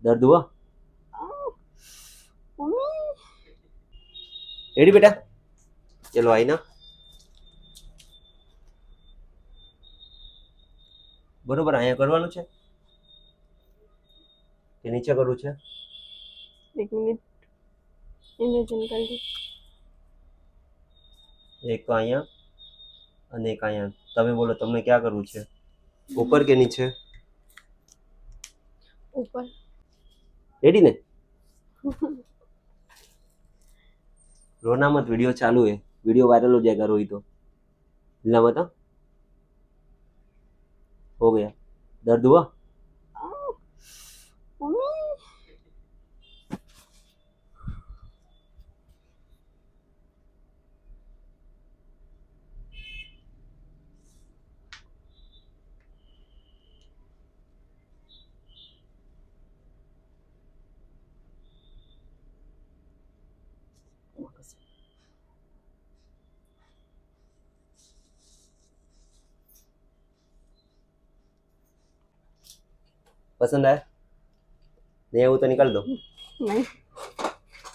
दर्द हुआ? Mummy ready बेटा? चलो आई ना बरोबर અહીંયા કરવાનું છે કે નીચે કરવું છે? एक मिनट इमेजिन कर ली એક તો અહીંયા અને એક અહીંયા તમે બોલો તમને ક્યાં કરવું છે ઉપર કે નીચે? ऊपर रेडी ने रोना मत वीडियो चालू है वीडियो वायरल हो जाएगा रोई तो हिला मत हाँ? हो गया दर्द हुआ? मम्मी पसंद आया? नहीं आया वो तो निकाल दो। नहीं